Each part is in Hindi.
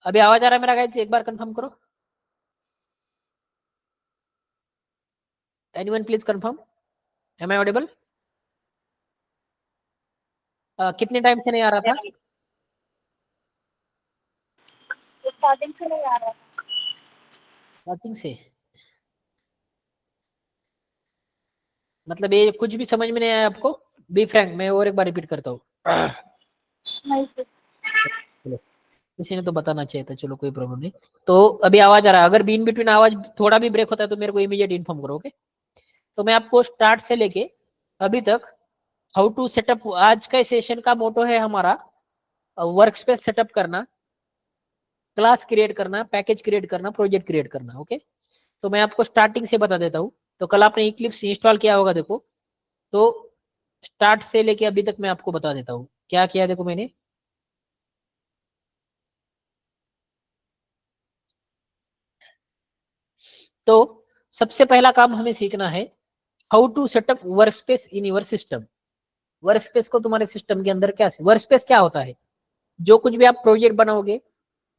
अभी आवाज आ रहा है मेरा गाइस? एक बार कंफर्म करो। Anyone please confirm, am I audible? कितने टाइम से नहीं आ रहा था? स्टार्टिंग से नहीं आ रहा था। स्टार्टिंग से? मतलब ये कुछ भी समझ में नहीं आया आपको? बी फ्रैंक, मैं और एक बार रिपीट करता हूँ। नहीं सर। चलो, किसी ने तो बताना चाहिए था, चलो कोई प्रॉब्लम नहीं। तो अभी आवाज आ रहा है? अगर बीन बिटवीन आवाज थोड़ा भी ब्रेक होता है तो मेरे को इमीडिएट इन्फॉर्म करो, ओके? तो मैं आपको स्टार्ट से लेके अभी तक हाउ टू सेटअप, आज का सेशन का मोटो है हमारा वर्क स्पेस सेटअप करना, क्लास क्रिएट करना, पैकेज क्रिएट करना, प्रोजेक्ट क्रिएट करना, ओके? तो मैं आपको स्टार्टिंग से बता देता हूँ। तो कल आपने इक्लिप्स इंस्टॉल किया होगा, देखो। तो स्टार्ट से लेके अभी तक मैं आपको बता देता हूँ क्या किया। देखो मैंने, तो सबसे पहला काम हमें सीखना है how to setup work space in your system. Work space को तुम्हारे सिस्टम के अंदर क्या, वर्क स्पेस क्या होता है? जो कुछ भी आप प्रोजेक्ट बनाओगे,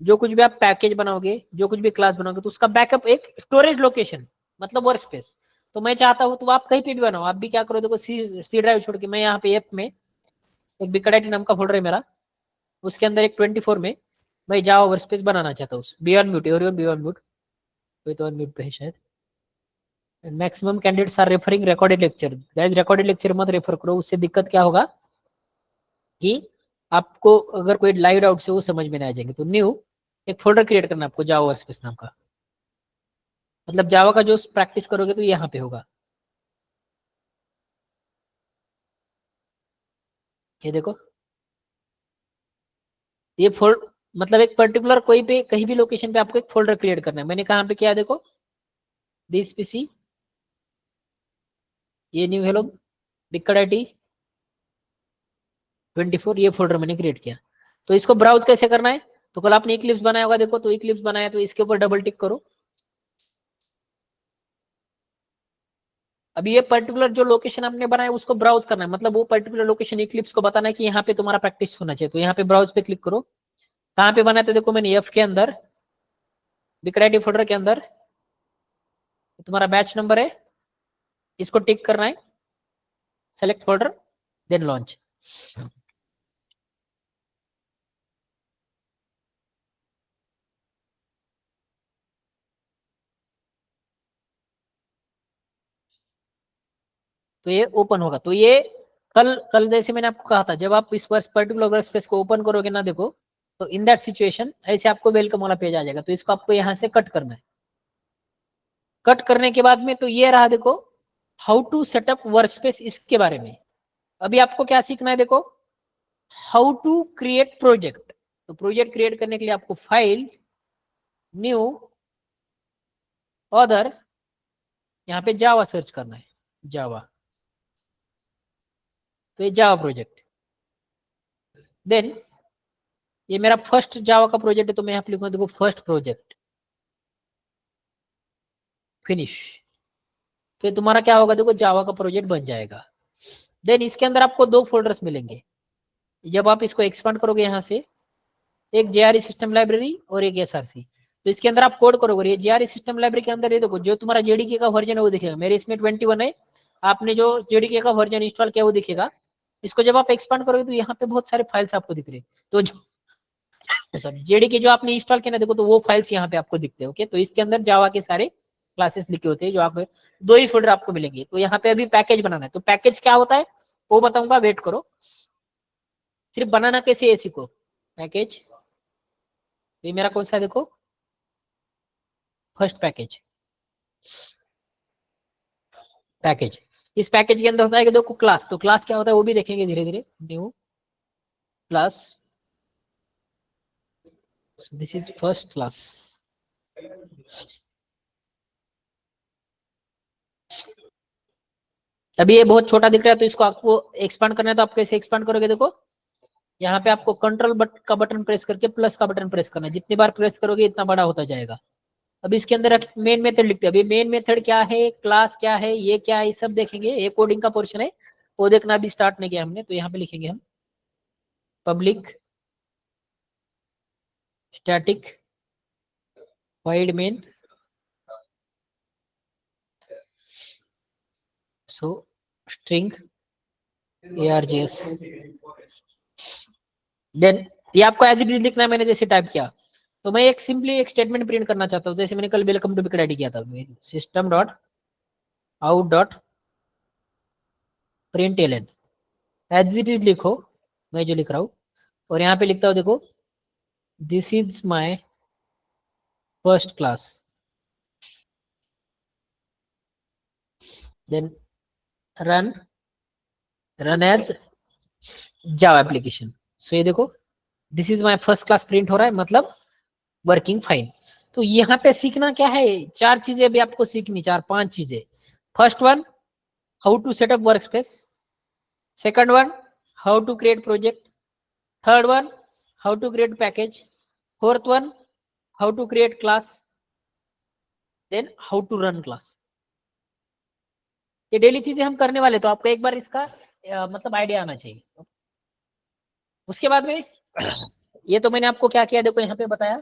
जो कुछ भी आप पैकेज बनाओगे, जो कुछ भी क्लास बनाओगे, तो उसका बैकअप एक स्टोरेज लोकेशन, मतलब वर्क स्पेस। तो मैं चाहता हूँ तो आप कहीं पे भी बनाओ। आप भी क्या करो, देखो सी ड्राइव छोड़ के मैं यहाँ पे ऐप में एक बिकडाइटी नाम का फोल्डर है मेरा, उसके अंदर एक 24 में मैं जावा वर्क स्पेस बनाना चाहता हूँ। बियॉन्ड म्यूट और बियॉन्ड म्यूट, कोई तो म्यूट पे है शायद। Maximum candidates are referring recorded lecture. Guys recorded lecture मत रेफर करो, उससे दिक्कत क्या होगा कि आपको अगर कोई लाइव डाउट से वो समझ में नहीं आ जाएंगे। तो न्यू एक फोल्डर क्रिएट करना आपको जावा वर्क स्पेस नाम का, मतलब जावा का जो प्रैक्टिस करोगे तो यहाँ पे होगा। ये देखो, ये फोल्ड मतलब एक पर्टिकुलर कोई पे कहीं भी लोकेशन पे आपको एक फोल्डर क्रिएट करना है। मैंने कहाँ पे किया, देखो दिस पीसी, ये न्यू हेलो बिकडाइटी 24, ये फोल्डर मैंने क्रिएट किया। तो इसको ब्राउज कैसे करना है? तो कल आपने इक्लिप्स बनाया होगा, देखो तो इक्लिप्स बनाया तो इसके ऊपर डबल टिक करो। अभी ये पर्टिकुलर जो लोकेशन आपने बनाया उसको ब्राउज करना है, मतलब वो पर्टिकुलर लोकेशन इक्लिप्स को बताना है कि यहाँ पे तुम्हारा प्रैक्टिस होना चाहिए। तो यहाँ पे ब्राउज पे क्लिक करो। कहाँ पे बनाया? तो देखो मैंने एफ के अंदर बिकडाइटी फोल्डर के अंदर तुम्हारा बैच नंबर है, इसको टिक करना है, सेलेक्ट फोल्डर, देन लॉन्च। तो ये ओपन होगा। तो ये कल कल जैसे मैंने आपको कहा था, जब आप इस पर्टिकुलर वर्क स्पेस को ओपन करोगे ना, देखो तो इन दैट सिचुएशन ऐसे आपको वेलकम वाला पेज आ जाएगा। तो इसको आपको यहाँ से कट करना है। कट करने के बाद में तो ये रहा, देखो how to setup work space, इसके बारे में। अभी आपको क्या सीखना है, देखो हाउ टू क्रिएट प्रोजेक्ट। तो प्रोजेक्ट क्रिएट करने के लिए आपको फाइल, न्यू, अदर, यहाँ पे जावा सर्च करना है, जावा। तो ये जावा प्रोजेक्ट, देन ये मेरा फर्स्ट जावा का प्रोजेक्ट है, तो मैं यहाँ पे लिखूंगा, देखो फर्स्ट प्रोजेक्ट, फिनिश। तो ये तुम्हारा क्या होगा, देखो जावा का प्रोजेक्ट बन जाएगा। देन इसके अंदर आपको दो फोल्डर्स मिलेंगे। जब आप इसको एक्सपांड करोगे यहाँ से, एक जेआरई सिस्टम लाइब्रेरी और एक एसआरसी। तो इसके अंदर आप कोड करोगे। ये जेआरई सिस्टम लाइब्रेरी के अंदर ये देखो जो तुम्हारा जेडीके का वर्जन है वो दिखेगा। मेरे इसमें 21 है, आपने जो जेडीके का वर्जन इंस्टॉल किया वो दिखेगा। इसको जब आप एक्सपांड करोगे तो यहाँ पे बहुत सारे फाइल्स आपको दिख रहे हैं। तो सॉरी, जेडीके जो आपने इंस्टॉल किया ना, देखो तो वो फाइल्स यहाँ पे आपको दिखते हैं, ओके? तो इसके अंदर जावा के सारे क्लासेस लिखे होते हैं, जो आपको दो ही फोल्डर आपको मिलेंगे। तो यहाँ पे अभी पैकेज बनाना है। तो पैकेज क्या होता है वो बताऊंगा, वेट करो। सिर्फ बनाना कैसे है सीखो। पैकेज, ये मेरा कौन सा है, देखो फर्स्ट पैकेज। पैकेज, इस पैकेज के अंदर होता है कि देखो क्लास, तो क्लास क्या होता है वो भी देखेंगे धीरे धीरे। New class, this is first class. अभी ये बहुत छोटा दिख रहा है, तो इसको आपको एक्सपांड करना है। तो आप कैसे एक्सपांड करोगे, देखो यहाँ पे आपको कंट्रोल का बटन प्रेस करके प्लस का बटन प्रेस करना है। जितनी बार प्रेस करोगे इतना बड़ा होता जाएगा। अब इसके अंदर मेन मेथड लिखते हैं। अभी मेन मेथड क्या है, क्लास क्या है, ये क्या है, ये सब देखेंगे। ये कोडिंग का पोर्शन है, वो देखना अभी स्टार्ट नहीं किया हमने। तो यहाँ पे लिखेंगे हम public static void main, so string args, then ये आपको एज इट इज लिखना है। मैंने जैसे टाइप किया तो मैं एक सिंपली एक स्टेटमेंट प्रिंट करना चाहता हूँ, जैसे मैंने कल वेलकम टू बिगरेडी किया था, system dot out dot println, as it is लिखो मैं जो लिख रहा हूँ, और यहाँ पे लिखता हूँ देखो this is my first class, then run as Java application. So ये देखो this is my first class print हो रहा है, मतलब वर्किंग फाइन। तो यहाँ पे सीखना क्या है, चार चीजें भी आपको सीखनी, चार पांच चीजें। First one, how to setup work space. Second one, how to create project. Third one, how to create package. Fourth one, how to create class. Then how to run class. ये डेली चीजें हम करने वाले, तो आपको एक बार इसका मतलब आइडिया आना चाहिए। उसके बाद में ये तो मैंने आपको क्या किया देखो यहाँ पे बताया,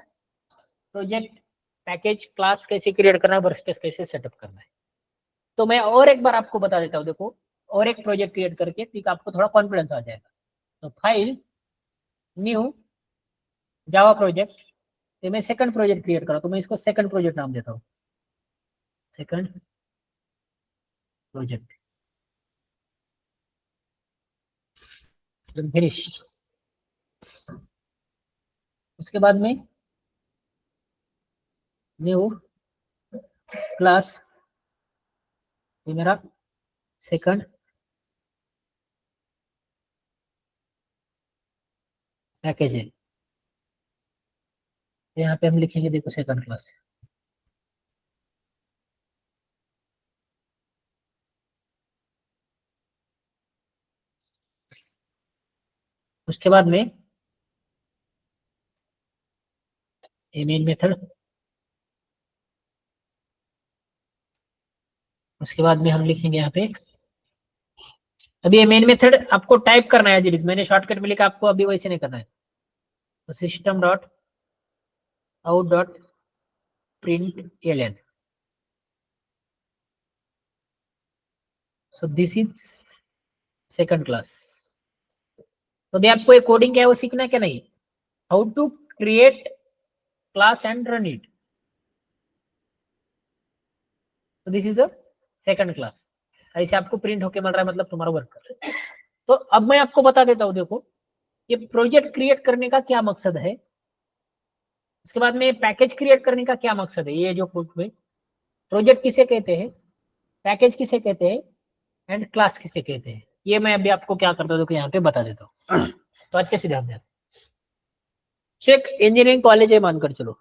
प्रोजेक्ट, पैकेज, क्लास कैसे क्रिएट करना है, वर्कस्पेस कैसे सेटअप करना है। तो मैं और एक बार आपको बता देता हूँ, देखो और एक प्रोजेक्ट क्रिएट करके, ठीक आपको थोड़ा कॉन्फिडेंस आ जाएगा। तो फाइल, न्यू, जावा प्रोजेक्ट, तो मैं सेकंड प्रोजेक्ट क्रिएट करा, तो मैं इसको सेकंड प्रोजेक्ट नाम देता हूँ, सेकंड प्रोजेक्ट, फिनिश। उसके बाद में न्यू क्लास, ये मेरा सेकंड पैकेज है, यहाँ पे हम लिखेंगे देखो सेकंड क्लास। उसके बाद में मेन मेथड, उसके बाद में हम लिखेंगे यहाँ पे, अभी ये मेन मेथड आपको टाइप करना है, मैंने शॉर्टकट में लिखा, आपको अभी वैसे नहीं करना है। तो system dot out dot println, so this is second class. तो अभी आपको एक कोडिंग क्या है वो सीखना है क्या नहीं, how to create class and run it. तो this is a second class, ऐसे आपको प्रिंट होके मिल रहा है, मतलब तुम्हारा वर्क कर रहा है। तो अब मैं आपको बता देता हूँ, देखो ये प्रोजेक्ट क्रिएट करने का क्या मकसद है, उसके बाद में पैकेज क्रिएट करने का क्या मकसद है। ये जो प्रोजेक्ट किसे कहते हैं, पैकेज किसे कहते हैं, एंड क्लास किसे कहते हैं, ये मैं अभी आपको क्या करता हूँ देखो यहाँ पे बता देता हूँ। तो अच्छे से ध्यान दें। चेक इंजीनियरिंग कॉलेज है मानकर चलो,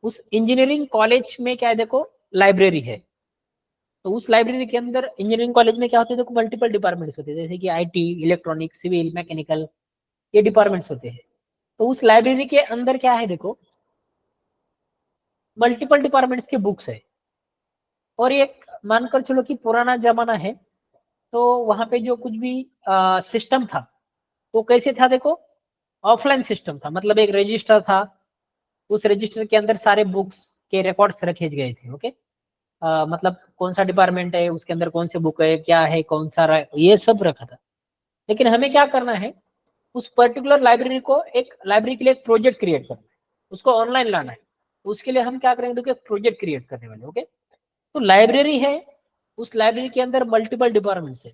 उस इंजीनियरिंग कॉलेज में क्या है देखो, लाइब्रेरी है। तो उस लाइब्रेरी के अंदर इंजीनियरिंग कॉलेज में क्या होते हैं देखो, मल्टीपल डिपार्टमेंट्स होते हैं, जैसे कि आईटी, इलेक्ट्रॉनिक्स, सिविल, मैकेनिकल, ये डिपार्टमेंट्स होते हैं। तो उस लाइब्रेरी के अंदर क्या है देखो, मल्टीपल डिपार्टमेंट्स के बुक्स है। और एक मानकर चलो कि पुराना जमाना है, तो वहां पे जो कुछ भी सिस्टम था वो कैसे था देखो, ऑफलाइन सिस्टम था, मतलब एक रजिस्टर था, उस रजिस्टर के अंदर सारे बुक्स के रिकॉर्ड्स रखे गए थे। ओके, मतलब कौन सा डिपार्टमेंट है, उसके अंदर कौन से बुक है, क्या है, कौन सा ये सब रखा था। लेकिन हमें क्या करना है, उस पर्टिकुलर लाइब्रेरी को, एक लाइब्रेरी के लिए एक प्रोजेक्ट क्रिएट करना है, उसको ऑनलाइन लाना है। उसके लिए हम क्या करेंगे देखो, एक प्रोजेक्ट क्रिएट करने वाले। ओके, तो लाइब्रेरी है, उस लाइब्रेरी के अंदर मल्टीपल डिपार्टमेंट्स है।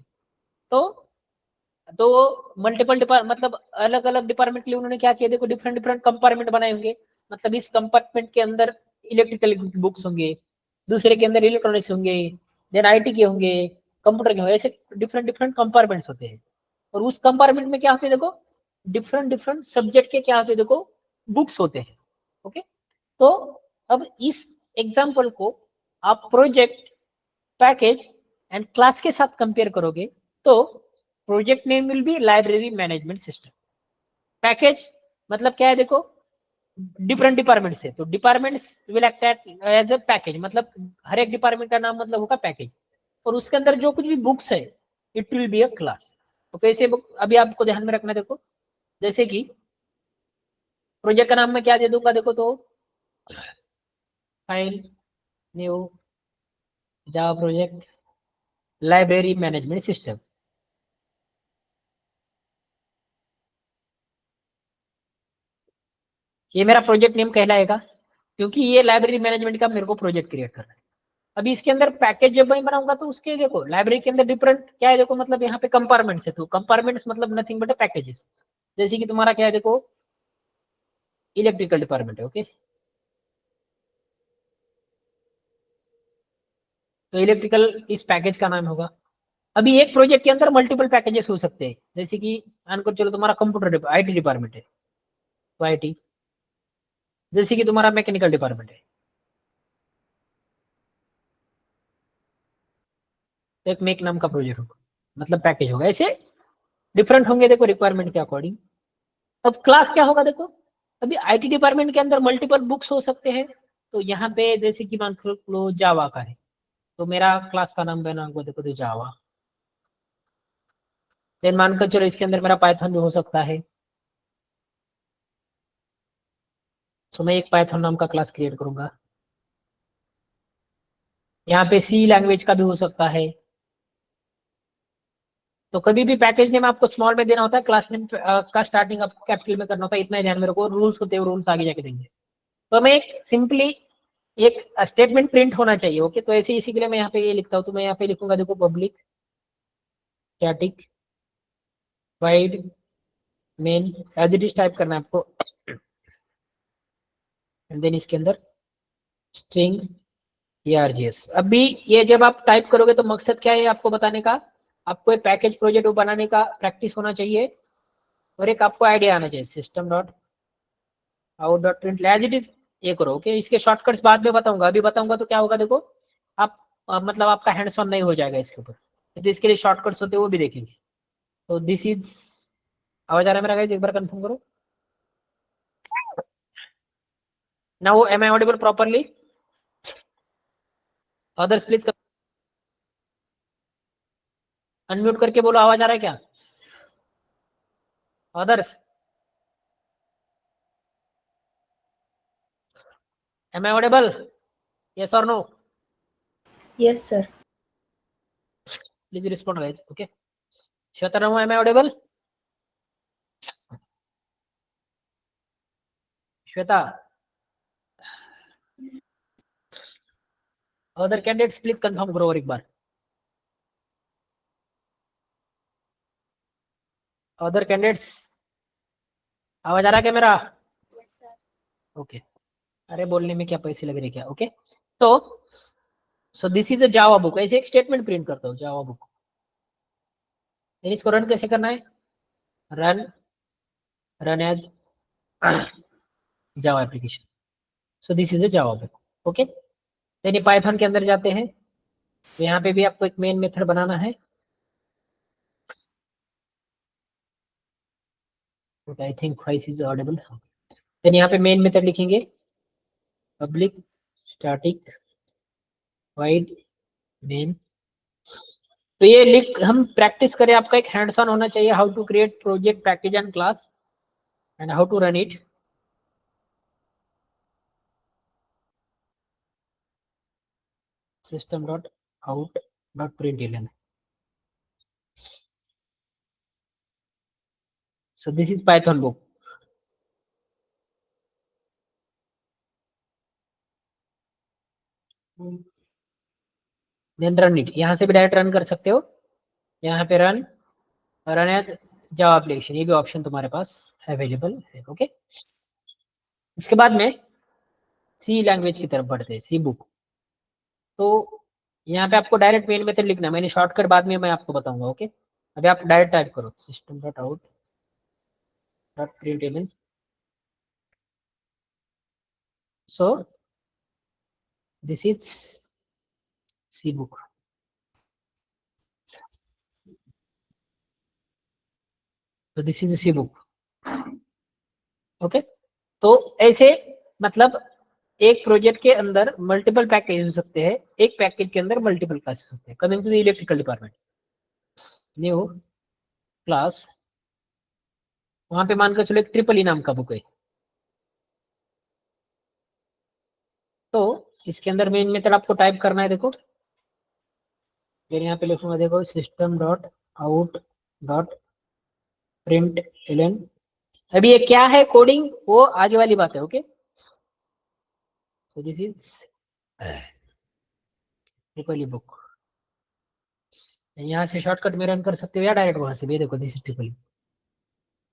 तो मल्टीपल डिपार्ट मतलब अलग अलग डिपार्टमेंट के लिए उन्होंने क्या किया देखो, डिफरेंट डिफरेंट कंपार्टमेंट बनाए होंगे। मतलब इस कंपार्टमेंट के अंदर इलेक्ट्रिकल बुक्स होंगे, दूसरे के अंदर इलेक्ट्रॉनिक्स होंगे, देन आईटी के होंगे, कंप्यूटर के होंगे, ऐसे डिफरेंट डिफरेंट कंपार्टमेंट्स होते हैं। और उस कंपार्टमेंट में क्या होते हैं देखो, डिफरेंट डिफरेंट सब्जेक्ट के क्या होते हैं देखो, बुक्स होते हैं। ओके, तो अब इस एग्जाम्पल को आप प्रोजेक्ट, पैकेज एंड क्लास के साथ कंपेयर करोगे, तो project name will be library management system. Package मतलब क्या है देखो, डिफरेंट डिपार्टमेंट से, तो departments will act as a package, मतलब हर एक डिपार्टमेंट का नाम मतलब होगा पैकेज। और उसके अंदर जो कुछ भी बुक्स है, it will be a class. तो कैसे बुक, अभी आपको ध्यान में रखना, देखो जैसे कि प्रोजेक्ट का नाम मैं क्या दे दूंगा देखो, तो file new Java project library management system. ये मेरा प्रोजेक्ट नेम कहलाएगा, क्योंकि ये लाइब्रेरी मैनेजमेंट का मेरे को प्रोजेक्ट क्रिएट करना है। अभी इसके अंदर पैकेज जब मैं बनाऊंगा तो उसके देखो लाइब्रेरी के अंदर डिफरेंट क्या है, देखो मतलब यहाँ पे कंपार्टमेंट्स है, तो कंपार्टमेंट्स मतलब नथिंग बट पैकेजेस। जैसे कि तुम्हारा क्या है देखो, इलेक्ट्रिकल डिपार्टमेंट है, ओके, तो इलेक्ट्रिकल इस पैकेज का नाम होगा। अभी एक प्रोजेक्ट के अंदर मल्टीपल पैकेजेस हो सकते हैं, जैसे कि मानकर चलो तुम्हारा कंप्यूटर आईटी डिपार्टमेंट है तो आईटी, जैसे कि तुम्हारा मैकेनिकल डिपार्टमेंट है तो एक मेक नाम का प्रोजेक्ट होगा, मतलब पैकेज होगा। ऐसे डिफरेंट होंगे देखो रिक्वायरमेंट के अकॉर्डिंग। अब क्लास क्या होगा देखो, अभी आईटी डिपार्टमेंट के अंदर मल्टीपल बुक्स हो सकते हैं, तो यहाँ पे जैसे कि मान लो जावा का है, तो मेरा क्लास का नाम बना होगा देखो तो जावा। देन मानकर चलो इसके अंदर मेरा पाइथन भी हो सकता है, तो मैं एक पाइथन नाम का क्लास क्रिएट करूंगा। यहाँ पे सी लैंग्वेज का भी हो सकता है। तो कभी भी पैकेज नेम आपको स्मॉल में देना होता है, क्लास नेम का स्टार्टिंग आपको कैपिटल में करना होता है, इतना ही ध्यान में रखो। रूल्स होते हैं, रूल्स आगे जाके देंगे। तो मैं एक सिंपली एक स्टेटमेंट प्रिंट होना चाहिए, ओके। तो ऐसे इसी के लिए मैं यहाँ पे ये लिखता हूँ, तो मैं यहाँ पे लिखूंगा देखो public static void main, as it is type करना है आपको, एंड देन इसके अंदर स्ट्रिंग args। अभी ये जब आप टाइप करोगे तो मकसद क्या है आपको बताने का, आपको एक पैकेज प्रोजेक्ट बनाने का प्रैक्टिस होना चाहिए, और एक आपको आइडिया आना चाहिए। System dot out dot print as it is ये करो, ओके। इसके शॉर्टकट्स बाद में बताऊंगा, अभी बताऊंगा तो क्या होगा देखो, आप मतलब आपका हैंड्स ऑन नहीं हो जाएगा इसके ऊपर, तो इसके लिए शॉर्टकट्स होते हैं वो भी देखेंगे। तो दिस इज, आवाज आ रहा है मेरा गाइस, एक बार कंफर्म करो। Now am I audible properly? Others please unmute करके बोलो, आवाज आ रहा है क्या others? Am I audible? Yes और no? Yes, sir. Please respond guys, okay. Shweta Ramu, am I audible? Shweta, other candidates please confirm करो और एक बार। अदर कैंडिडेट्स, आवाज आ रहा है क्या मेरा? Yes, sir. ओके। अरे बोलने में क्या पैसे लग रहे क्या, ओके। तो सो this is a Java book, ऐसे एक स्टेटमेंट प्रिंट करता हूँ जावा बुक। इसको रन कैसे करना है, run run as Java application. So this is a Java book, okay. यानी पाइथन के अंदर जाते हैं, तो यहाँ पे भी आपको एक मेन मेथड बनाना है। I think voice is audible. Then यहाँ पे मेन मेथड लिखेंगे पब्लिक स्टैटिक वाइड मेन। तो ये लिख हम प्रैक्टिस करें, आपका एक हैंड्स ऑन होना चाहिए, how to create project package and class and how to run it. System dot out dot print, so this is python book। Then run it, यहाँ से भी डायरेक्ट रन कर सकते हो, यहाँ पे run run as Java application, ये भी ऑप्शन तुम्हारे पास अवेलेबल है, ओके। इसके बाद में सी लैंग्वेज की तरफ बढ़ते हैं, सी बुक। तो यहाँ पे आपको डायरेक्ट मेन मेथड लिखना है, मैंने शॉर्टकट बाद में मैं आपको बताऊंगा, ओके। अभी आप डायरेक्ट टाइप करो system dot out dot print, so this is C book, तो this is C book, okay. तो ऐसे मतलब एक प्रोजेक्ट के अंदर मल्टीपल पैकेज हो सकते हैं, एक पैकेज के अंदर मल्टीपल क्लासेस होते हैं। Coming to the electrical department, new class, वहां पे मानकर चलो एक ट्रिपल ई नाम का बुक है, तो इसके अंदर मेन मेथड आपको टाइप करना है, देखो फिर यहाँ पे लिखूंगा, देखो system dot out dot println. अभी ये क्या है कोडिंग, वो आगे वाली बात है। Okay, so this is triple book. यहाँ से शॉर्टकट में रन कर सकते हो या डायरेक्ट वहां से भी, देखो दिस इज ट्रिपल।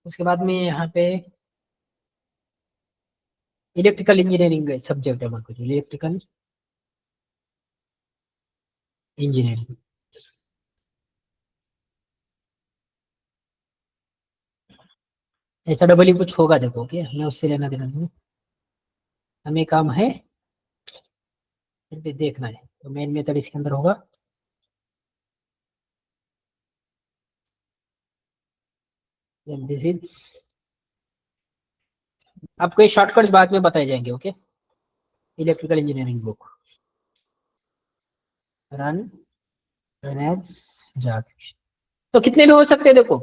उसके बाद में यहाँ पे इलेक्ट्रिकल इंजीनियरिंग सब्जेक्ट है, मान को इलेक्ट्रिकल इंजीनियरिंग। ऐसा डबल ही कुछ होगा, देखो ओके, हमें उससे लेना देना नहीं, हमें काम है फिर भी देखना है। तो मेन मेथड इसके अंदर होगा दिस इज, आपको ये शॉर्टकट्स बाद में बताए जाएंगे। Okay, electrical engineering book run as Java. तो कितने भी हो सकते हैं, देखो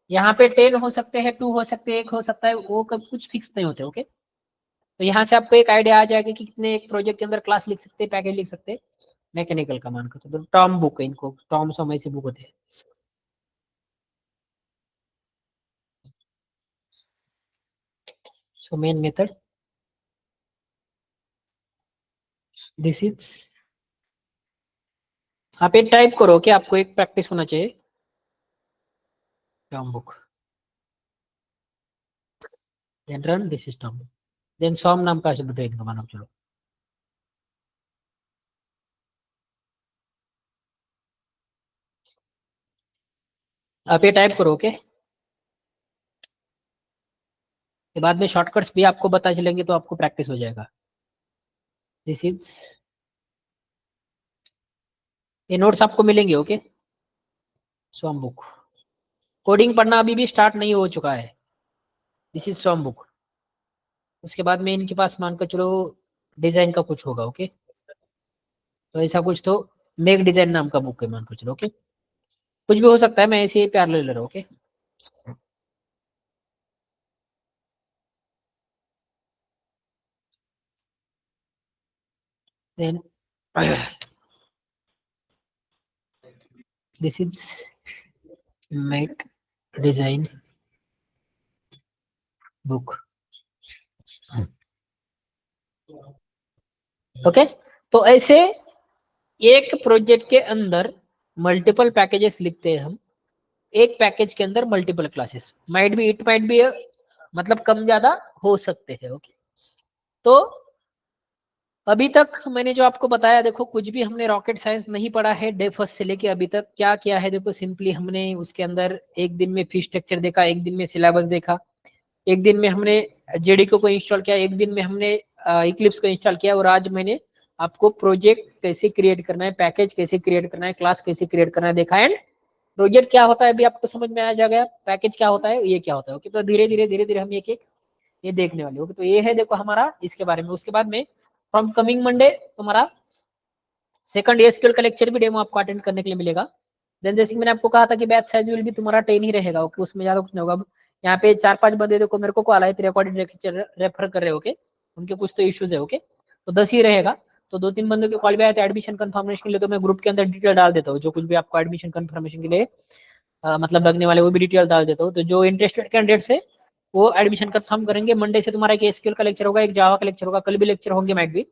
यहाँ पे 10 हो सकते हैं, 2 हो सकते हैं, 1 हो सकता है, वो कब कुछ फिक्स नहीं होते। ओके, तो यहाँ से आपको एक आइडिया आ जाएगा कि कितने एक प्रोजेक्ट के अंदर क्लास लिख सकते हैं, पैकेज लिख सकते हैं। मैकेनिकल का मान करते तो टॉम बुक है, इनको टॉम समय से बुक होते हैं। So main method this is, आप एक टाइप करो कि आपको एक प्रैक्टिस होना चाहिए, Tom book then run this is Tom book then सॉम नाम का शब्द इनका मानो। चलो आप ये टाइप करो। ओके, के बाद में शॉर्टकट्स भी आपको पता चलेंगे तो आपको प्रैक्टिस हो जाएगा। दिस इज, ये नोट्स आपको मिलेंगे। ओके, स्वम बुक कोडिंग पढ़ना अभी भी स्टार्ट नहीं हो चुका है, दिस इज स्वम बुक। उसके बाद में इनके पास मानकर चलो डिजाइन का कुछ होगा। ओके, तो ऐसा कुछ तो मेक डिजाइन नाम का बुक है मानकर चलो। ओके, कुछ भी हो सकता है, मैं ऐसे ही प्यार ले रहा हूँ। Okay, then this is make design book. Okay, तो ऐसे एक प्रोजेक्ट के अंदर मल्टीपल पैकेजेस लिखते हैं हम, एक पैकेज के अंदर multiple classes, might be it might be मतलब कम ज्यादा हो सकते हैं। ओके, तो अभी तक मैंने जो आपको बताया, देखो कुछ भी हमने रॉकेट साइंस नहीं पढ़ा है, डे फर्स्ट से लेके अभी तक क्या किया है। देखो सिंपली हमने उसके अंदर एक दिन में फी स्ट्रक्चर देखा, एक दिन में सिलेबस देखा, एक दिन में हमने जेडीको को इंस्टॉल किया, एक दिन में हमने इक्लिप्स को इंस्टॉल किया, और आज मैंने आपको प्रोजेक्ट कैसे क्रिएट करना है, पैकेज कैसे क्रिएट करना है, क्लास कैसे क्रिएट करना है देखा। एंड प्रोजेक्ट क्या होता है अभी आपको समझ में आ जाएगा, पैकेज क्या होता है, ये क्या होता है। ओके, तो धीरे धीरे हम एक एक ये देखने वाले। ओके, तो ये है देखो हमारा इसके बारे में। उसके बाद में फ्रॉम कमिंग मंडे तुम्हारा सेकंड एसक्यूएल का लेक्चर भी डेमो आपको अटेंड करने के लिए मिलेगा। देन जैसे कि मैंने आपको कहा था कि बैच साइज विल भी तुम्हारा 10 ही रहेगा। ओके, उसमें ज्यादा कुछ नहीं होगा। अब यहाँ पे 4-5 बंदे देखो मेरे को कॉल आए थे, रिकॉर्डेड लेक्चर रेफर कर रहे हो। ओके, उनके कुछ तो इश्यूज है। ओके, तो 10 ही रहेगा। तो 2-3 बंदों के कॉल भी आए थे एडमिशन कंफर्मेशन के लिए, तो मैं ग्रुप के अंदर डिटेल डाल देता हूँ, जो कुछ भी आपको एडमिशन कंफर्मेशन के लिए मतलब लगने वाले वो भी डिटेल डाल देता हूँ। तो जो इंटरेस्टेड कैंडिडेट्स है वो एडमिशन कंफर्म करेंगे। मंडे से तुम्हारा एक एसक्यूएल का लेक्चर होगा, एक जावा का लेक्चर होगा, कल भी लेक्चर होंगे माइट भी।